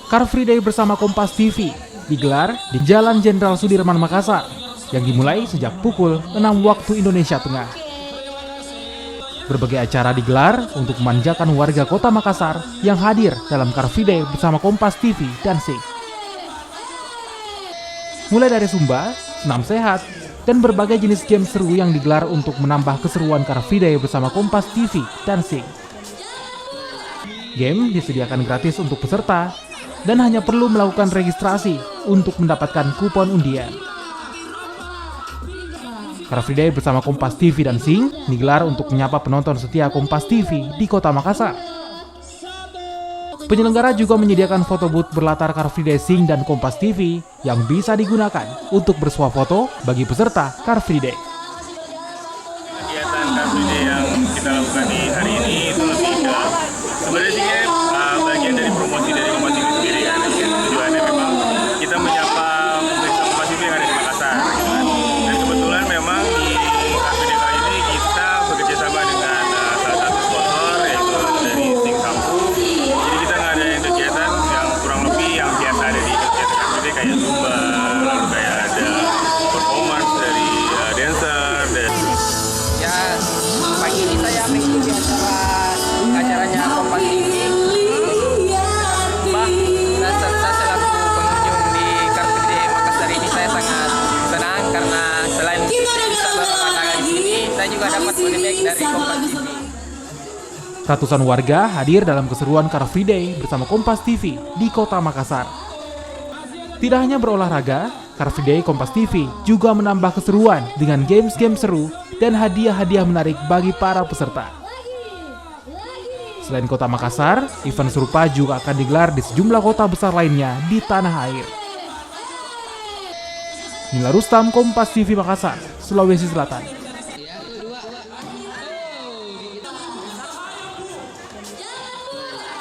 Car Free Day bersama Kompas TV digelar di Jalan Jenderal Sudirman, Makassar, yang dimulai sejak pukul 6 waktu Indonesia Tengah. Berbagai acara digelar untuk memanjakan warga kota Makassar yang hadir dalam Car Free Day bersama Kompas TV dan SING. Mulai dari Zumba, senam sehat, dan berbagai jenis game seru yang digelar untuk menambah keseruan Car Free Day bersama Kompas TV dan SING. Game disediakan gratis untuk peserta dan hanya perlu melakukan registrasi untuk mendapatkan kupon undian. Car Free Day bersama Kompas TV dan SING digelar untuk menyapa penonton setia Kompas TV di kota Makassar. Penyelenggara juga menyediakan foto booth berlatar Car Free Day SING dan Kompas TV yang bisa digunakan untuk bersuah foto bagi peserta Car Free Day. Kegiatan Car Free Day yang kita lakukan di hari ini itu lebih ke sebenarnya sih bagian dari promosi dari Kompas TV sendiri kan. Tujuannya memang kita menyapa pemirsa Kompas TV yang ada di Makassar. Dan kebetulan memang di Car Free Day kali ini kita bekerja sama dengan salah satu sponsor yaitu dari SING Kampung. Jadi kita ngadain kegiatan yang kurang lebih yang biasa ada di kegiatan Car Free Day kayak Zumba, lalu kayak ada performance dari dancer dan Ya, pagi ini saya mengikuti acaranya Kompas TV. Saya selaku pengunjung di Car Free Day Makassar ini saya sangat senang karena selain bisa berolahraga di sini, saya juga dapat feedback dari Kompas TV. Ratusan warga hadir dalam keseruan Car Free Day bersama Kompas TV di kota Makassar. Tidak hanya berolahraga, Car Free Day Kompas TV juga menambah keseruan dengan games-games seru dan hadiah-hadiah menarik bagi para peserta. Selain kota Makassar, event serupa juga akan digelar di sejumlah kota besar lainnya di tanah air. Nila Rustam, Kompas TV Makassar, Sulawesi Selatan.